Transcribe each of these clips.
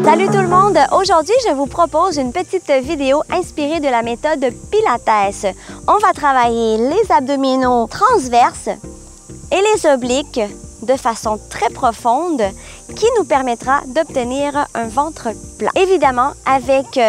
Salut tout le monde! Aujourd'hui, je vous propose une petite vidéo inspirée de la méthode Pilates. On va travailler les abdominaux transverses et les obliques de façon très profonde qui nous permettra d'obtenir un ventre plat. Évidemment, avec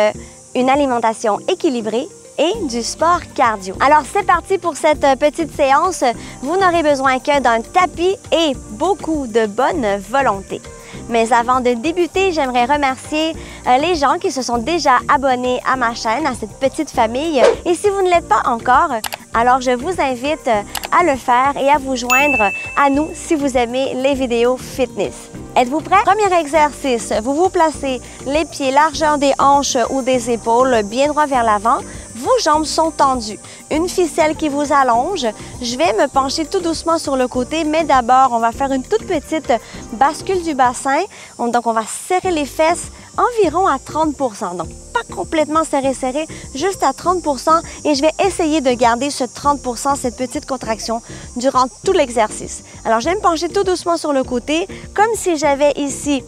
une alimentation équilibrée et du sport cardio. Alors, c'est parti pour cette petite séance. Vous n'aurez besoin que d'un tapis et beaucoup de bonne volonté. Mais avant de débuter, j'aimerais remercier les gens qui se sont déjà abonnés à ma chaîne, à cette petite famille. Et si vous ne l'êtes pas encore, alors je vous invite à le faire et à vous joindre à nous si vous aimez les vidéos fitness. Êtes-vous prêts? Premier exercice, vous vous placez les pieds largeur des hanches ou des épaules, bien droit vers l'avant. Vos jambes sont tendues. Une ficelle qui vous allonge. Je vais me pencher tout doucement sur le côté, mais d'abord, on va faire une toute petite bascule du bassin. Donc, on va serrer les fesses environ à 30%. Donc, pas complètement serré, juste à 30%. Et je vais essayer de garder ce 30%, cette petite contraction, durant tout l'exercice. Alors, je vais me pencher tout doucement sur le côté, comme si j'avais ici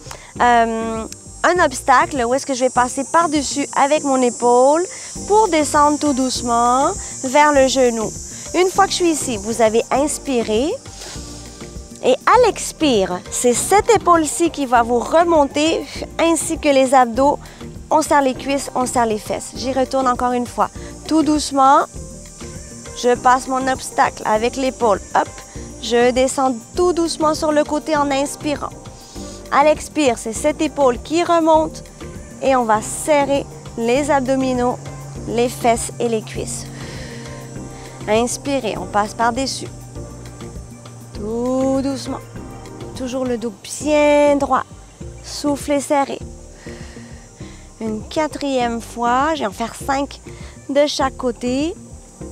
un obstacle où est-ce que je vais passer par-dessus avec mon épaule pour descendre tout doucement vers le genou. Une fois que je suis ici, vous avez inspiré et à l'expire, c'est cette épaule-ci qui va vous remonter ainsi que les abdos. On serre les cuisses, on serre les fesses. J'y retourne encore une fois. Tout doucement, je passe mon obstacle avec l'épaule. Hop, je descends tout doucement sur le côté en inspirant. À l'expire, c'est cette épaule qui remonte et on va serrer les abdominaux, les fesses et les cuisses. Inspirez, on passe par-dessus. Tout doucement. Toujours le dos bien droit. Soufflez, serrez. Une quatrième fois, je vais en faire 5 de chaque côté.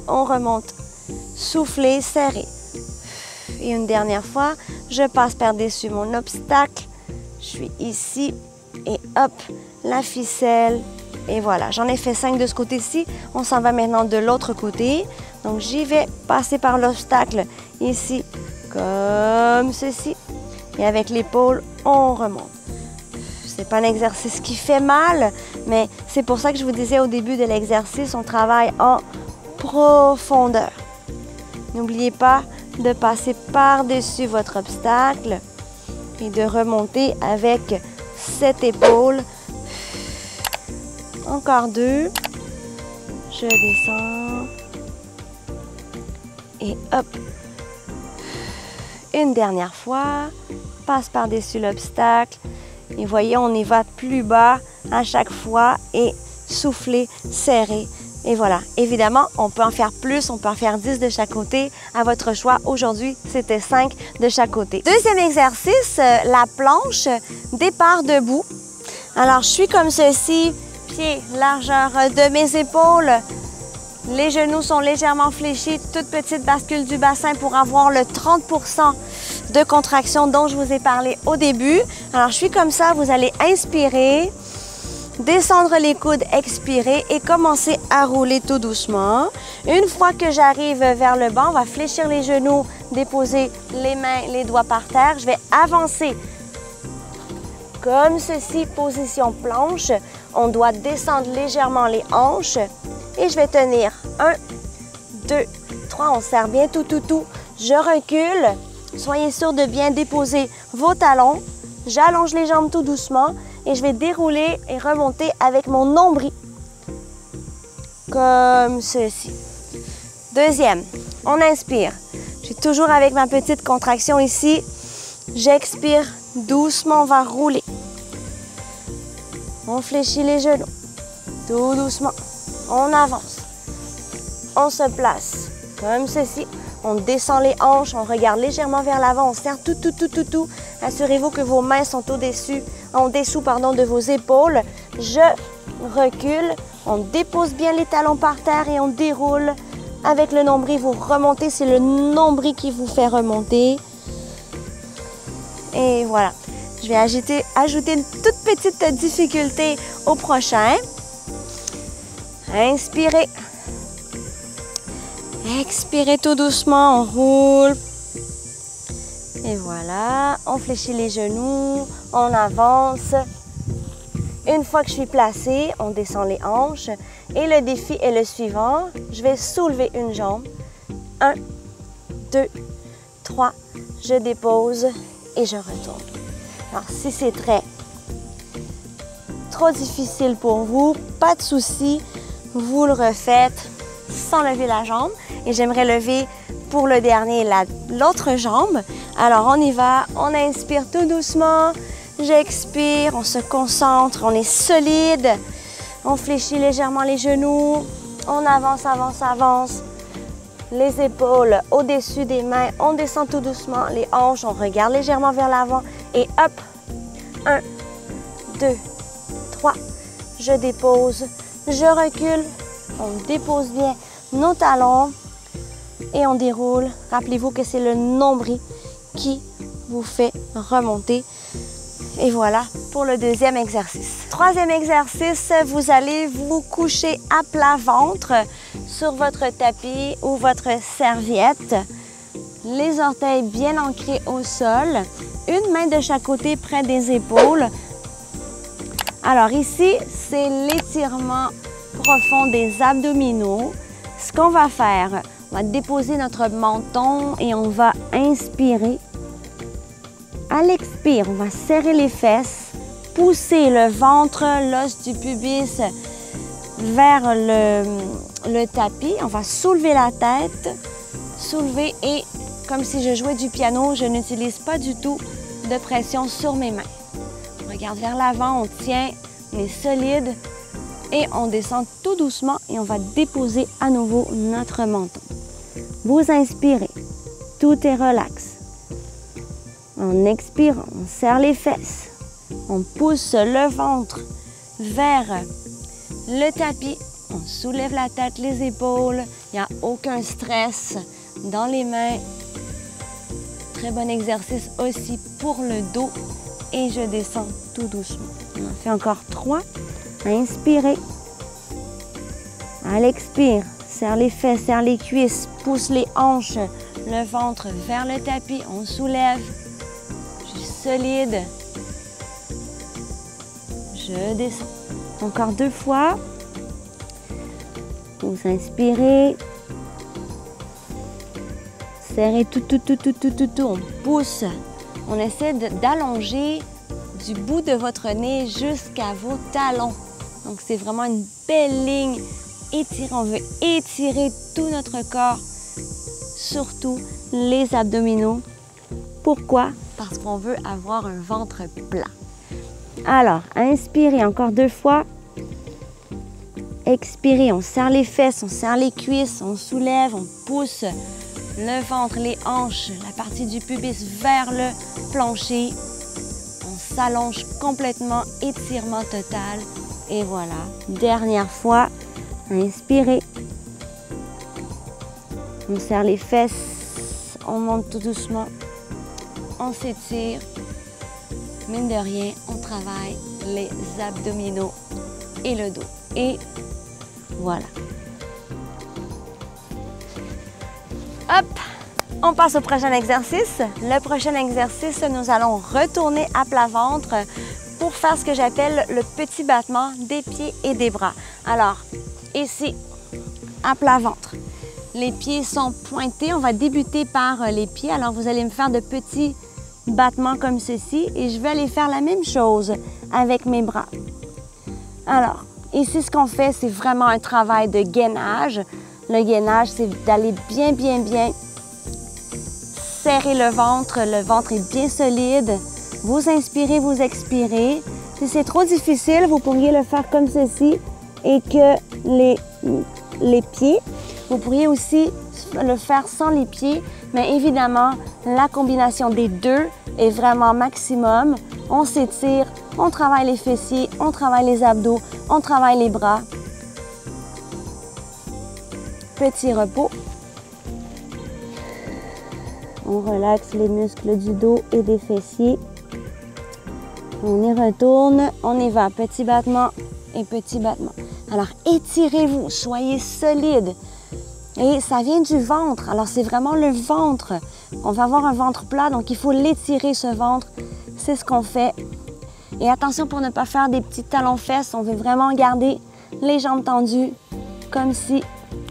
On remonte. Soufflez, serrez. Et une dernière fois, je passe par-dessus mon obstacle. Je suis ici et hop, la ficelle. Et voilà, j'en ai fait 5 de ce côté-ci. On s'en va maintenant de l'autre côté. Donc, j'y vais passer par l'obstacle ici, comme ceci. Et avec l'épaule, on remonte. C'est pas un exercice qui fait mal, mais c'est pour ça que je vous disais au début de l'exercice, on travaille en profondeur. N'oubliez pas de passer par-dessus votre obstacle et de remonter avec cette épaule. Encore 2. Je descends. Et hop. Une dernière fois. Passe par-dessus l'obstacle. Et voyez, on y va plus bas à chaque fois. Et souffler, serrer. Et voilà. Évidemment, on peut en faire plus. On peut en faire 10 de chaque côté. À votre choix. Aujourd'hui, c'était 5 de chaque côté. Deuxième exercice, la planche, départ debout. Alors, je suis comme ceci. Pieds, largeur de mes épaules. Les genoux sont légèrement fléchis. Toute petite bascule du bassin pour avoir le 30% de contraction dont je vous ai parlé au début. Alors, je suis comme ça. Vous allez inspirer. Descendre les coudes, expirer et commencer à rouler tout doucement. Une fois que j'arrive vers le bas, on va fléchir les genoux, déposer les mains, les doigts par terre. Je vais avancer comme ceci, position planche. On doit descendre légèrement les hanches et je vais tenir 1, 2, 3. On serre bien tout. Je recule. Soyez sûr de bien déposer vos talons. J'allonge les jambes tout doucement. Et je vais dérouler et remonter avec mon nombril. Comme ceci. Deuxième, on inspire. Je suis toujours avec ma petite contraction ici. J'expire. Doucement, on va rouler. On fléchit les genoux. Tout doucement. On avance. On se place. Comme ceci. On descend les hanches. On regarde légèrement vers l'avant. On serre tout. Assurez-vous que vos mains sont en dessous de vos épaules. Je recule. On dépose bien les talons par terre et on déroule. Avec le nombril, vous remontez. C'est le nombril qui vous fait remonter. Et voilà. Je vais ajouter une toute petite difficulté au prochain. Inspirez. Expirez tout doucement. On roule. Et voilà, on fléchit les genoux, on avance. Une fois que je suis placée, on descend les hanches. Et le défi est le suivant. Je vais soulever une jambe. 1, 2, 3. Je dépose et je retourne. Alors, si c'est trop difficile pour vous, pas de souci. Vous le refaites sans lever la jambe. Et j'aimerais lever pour le dernier l'autre jambe. Alors, on y va. On inspire tout doucement. J'expire. On se concentre. On est solide. On fléchit légèrement les genoux. On avance, avance, avance. Les épaules au-dessus des mains. On descend tout doucement les hanches. On regarde légèrement vers l'avant. Et hop! 1, 2, 3. Je dépose. Je recule. On dépose bien nos talons. Et on déroule. Rappelez-vous que c'est le nombril qui vous fait remonter. Et voilà pour le deuxième exercice. Troisième exercice, vous allez vous coucher à plat ventre sur votre tapis ou votre serviette. Les orteils bien ancrés au sol. Une main de chaque côté près des épaules. Alors ici, c'est l'étirement profond des abdominaux. Ce qu'on va faire, on va déposer notre menton et on va inspirer. À l'expire, on va serrer les fesses, pousser le ventre, l'os du pubis vers le tapis. On va soulever la tête, soulever et comme si je jouais du piano, je n'utilise pas du tout de pression sur mes mains. On regarde vers l'avant, on tient, on est solide et on descend tout doucement et on va déposer à nouveau notre menton. Vous inspirez, tout est relax. On expire, on serre les fesses. On pousse le ventre vers le tapis. On soulève la tête, les épaules. Il n'y a aucun stress dans les mains. Très bon exercice aussi pour le dos. Et je descends tout doucement. On en fait encore 3. Inspirez. À l'expire, serre les fesses, serre les cuisses, pousse les hanches, le ventre vers le tapis. On soulève. Solide. Je descends. Encore 2 fois. Vous inspirez. Serrez tout. On pousse. On essaie d'allonger du bout de votre nez jusqu'à vos talons. Donc, c'est vraiment une belle ligne étirée. On veut étirer tout notre corps, surtout les abdominaux. Pourquoi? Parce qu'on veut avoir un ventre plat. Alors, inspirez encore 2 fois. Expirez, on serre les fesses, on serre les cuisses, on soulève, on pousse le ventre, les hanches, la partie du pubis vers le plancher. On s'allonge complètement, étirement total. Et voilà, dernière fois, inspirez. On serre les fesses, on monte tout doucement. On s'étire, mine de rien, on travaille les abdominaux et le dos. Et voilà. Hop, on passe au prochain exercice. Le prochain exercice, nous allons retourner à plat ventre pour faire ce que j'appelle le petit battement des pieds et des bras. Alors, ici, à plat ventre. Les pieds sont pointés. On va débuter par les pieds. Alors, vous allez me faire de petits battements comme ceci et je vais aller faire la même chose avec mes bras. Alors, ici, ce qu'on fait, c'est vraiment un travail de gainage. Le gainage, c'est d'aller bien serrer le ventre. Le ventre est bien solide. Vous inspirez, vous expirez. Si c'est trop difficile, vous pourriez le faire comme ceci et que les pieds, vous pourriez aussi le faire sans les pieds, mais évidemment, la combinaison des deux est vraiment maximum. On s'étire, on travaille les fessiers, on travaille les abdos, on travaille les bras. Petit repos. On relaxe les muscles du dos et des fessiers. On y retourne, on y va. Petit battement et petit battement. Alors, étirez-vous, soyez solide. Et ça vient du ventre. Alors, c'est vraiment le ventre. On va avoir un ventre plat, donc il faut l'étirer ce ventre. C'est ce qu'on fait. Et attention pour ne pas faire des petits talons-fesses. On veut vraiment garder les jambes tendues comme si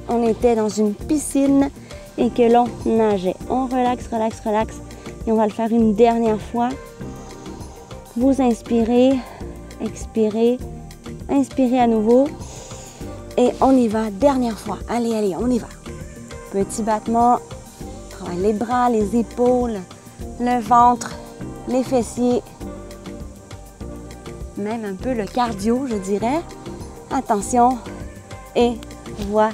on était dans une piscine et que l'on nageait. On relaxe, relaxe, relaxe. Et on va le faire une dernière fois. Vous inspirez, expirez, inspirez à nouveau. Et on y va, dernière fois. Allez, allez, on y va. Petit battement. Travaille les bras, les épaules, le ventre, les fessiers. Même un peu le cardio, je dirais. Attention. Et voilà.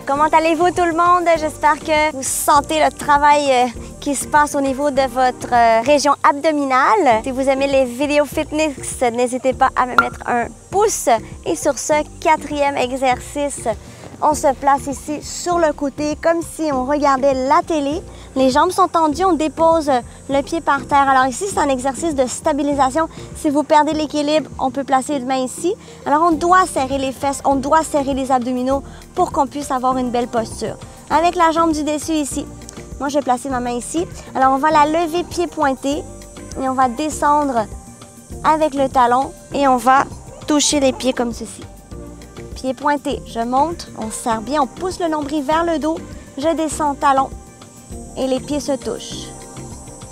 Comment allez-vous tout le monde? J'espère que vous sentez le travail qui se passe au niveau de votre région abdominale. Si vous aimez les vidéos fitness, n'hésitez pas à me mettre un pouce. Et sur ce 4e exercice, on se place ici sur le côté comme si on regardait la télé. Les jambes sont tendues, on dépose le pied par terre. Alors ici, c'est un exercice de stabilisation. Si vous perdez l'équilibre, on peut placer une main ici. Alors on doit serrer les fesses, on doit serrer les abdominaux pour qu'on puisse avoir une belle posture. Avec la jambe du dessus ici. Moi, je vais placer ma main ici. Alors on va la lever pied pointé et on va descendre avec le talon et on va toucher les pieds comme ceci. Pied pointé, je monte, on serre bien, on pousse le nombril vers le dos, je descends talon. Et les pieds se touchent.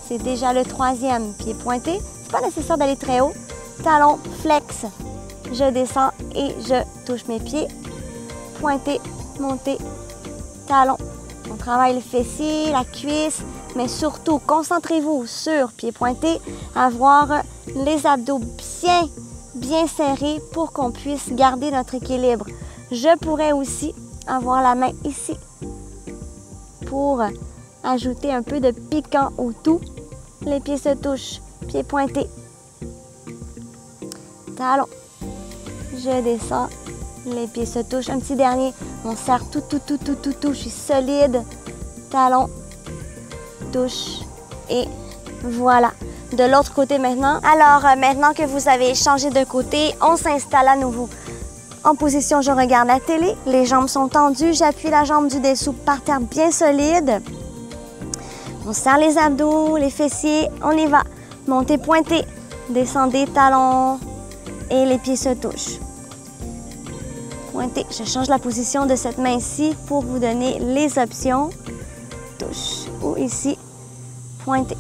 C'est déjà le 3e pied pointé. C'est pas nécessaire d'aller très haut. Talon, flex. Je descends et je touche mes pieds. Pointé, monté, talon. On travaille le fessier, la cuisse, mais surtout, concentrez-vous sur pied pointé, avoir les abdos bien serrés pour qu'on puisse garder notre équilibre. Je pourrais aussi avoir la main ici pour ajouter un peu de piquant au tout. Les pieds se touchent. Pieds pointés. Talon. Je descends. Les pieds se touchent. Un petit dernier. On serre tout. Je suis solide. Talon. Touche. Et voilà. De l'autre côté maintenant. Alors, maintenant que vous avez changé de côté, on s'installe à nouveau. En position, je regarde la télé. Les jambes sont tendues. J'appuie la jambe du dessous par terre bien solide. On serre les abdos, les fessiers, on y va. Montez, pointez, descendez, talons et les pieds se touchent. Pointez, je change la position de cette main-ci pour vous donner les options. Touche ou ici, pointez.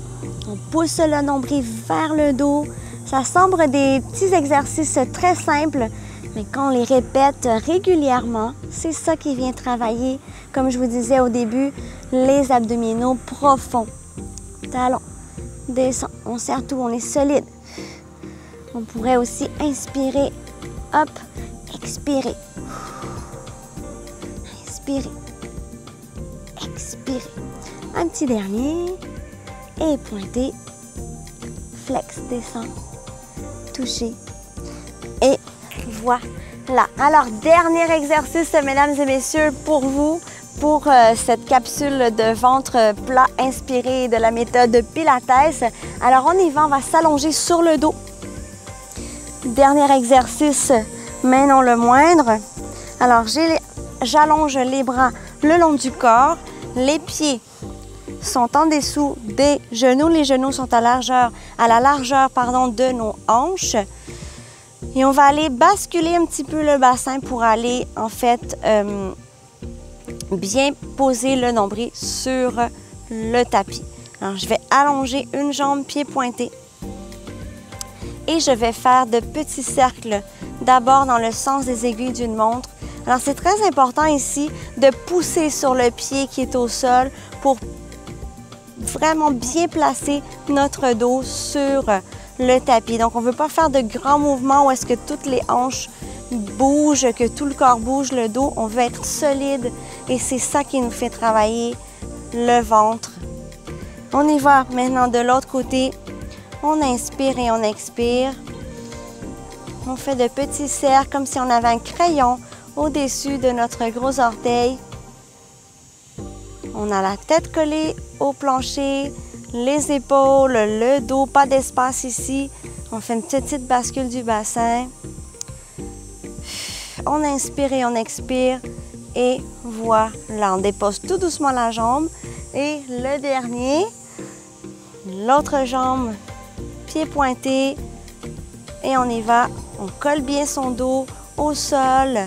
On pousse le nombril vers le dos. Ça semble des petits exercices très simples, mais quand on les répète régulièrement, c'est ça qui vient travailler, comme je vous disais au début, les abdominaux profonds. Talon, descend, on serre tout, on est solide. On pourrait aussi inspirer, hop, expirer. Inspirer, expirer. Un petit dernier, et pointer, flex, descend, toucher, et voilà. Alors, dernier exercice, mesdames et messieurs, pour vous, pour cette capsule de ventre plat inspirée de la méthode Pilates. Alors, on y va, on va s'allonger sur le dos. Dernier exercice, mais non le moindre. Alors, j'allonge les bras le long du corps. Les pieds sont en dessous des genoux. Les genoux sont à la largeur de nos hanches. Et on va aller basculer un petit peu le bassin pour aller, en fait, bien poser le nombril sur le tapis. Alors, je vais allonger une jambe pied pointé. Et je vais faire de petits cercles, d'abord dans le sens des aiguilles d'une montre. Alors, c'est très important ici de pousser sur le pied qui est au sol pour vraiment bien placer notre dos sur le tapis. Donc, on ne veut pas faire de grands mouvements où est-ce que toutes les hanches bougent, que tout le corps bouge, le dos. On veut être solide et c'est ça qui nous fait travailler le ventre. On y va maintenant de l'autre côté. On inspire et on expire. On fait de petits cercles comme si on avait un crayon au-dessus de notre gros orteil. On a la tête collée au plancher, les épaules, le dos, pas d'espace ici. On fait une petite bascule du bassin. On inspire et on expire. Et voilà, on dépose tout doucement la jambe. Et le dernier, l'autre jambe, pied pointé. Et on y va. On colle bien son dos au sol.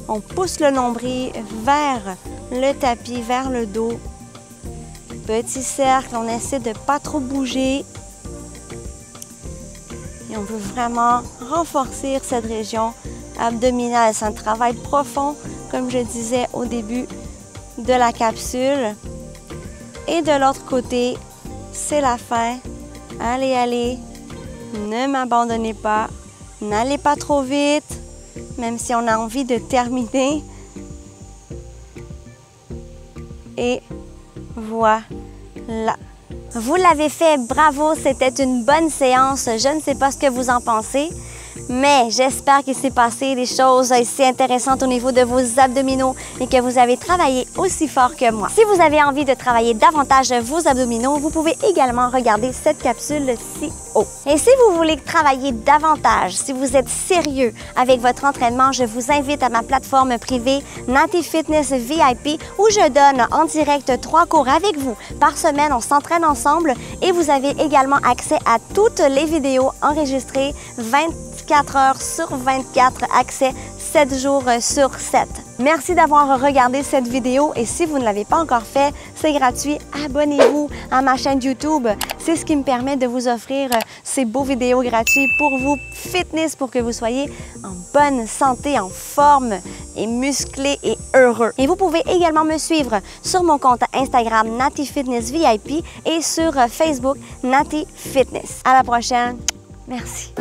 On pousse le nombril vers le tapis, vers le dos. Petit cercle, on essaie de ne pas trop bouger. Et on veut vraiment renforcer cette région abdominale. C'est un travail profond, comme je disais au début de la capsule. Et de l'autre côté, c'est la fin. Allez, allez, ne m'abandonnez pas. N'allez pas trop vite, même si on a envie de terminer. Et voilà. Vous l'avez fait, bravo, c'était une bonne séance. Je ne sais pas ce que vous en pensez, mais j'espère qu'il s'est passé des choses assez intéressantes au niveau de vos abdominaux et que vous avez travaillé aussi fort que moi. Si vous avez envie de travailler davantage vos abdominaux, vous pouvez également regarder cette capsule-ci haut. Et si vous voulez travailler davantage, si vous êtes sérieux avec votre entraînement, je vous invite à ma plateforme privée Nati Fitness VIP où je donne en direct 3 cours avec vous. Par semaine, on s'entraîne ensemble et vous avez également accès à toutes les vidéos enregistrées 24 heures sur 24, accès 7 jours sur 7. Merci d'avoir regardé cette vidéo et si vous ne l'avez pas encore fait, c'est gratuit. Abonnez-vous à ma chaîne YouTube. C'est ce qui me permet de vous offrir ces beaux vidéos gratuits pour vous fitness, pour que vous soyez en bonne santé, en forme et musclé et heureux. Et vous pouvez également me suivre sur mon compte Instagram Nati Fitness VIP et sur Facebook Nati Fitness. À la prochaine. Merci.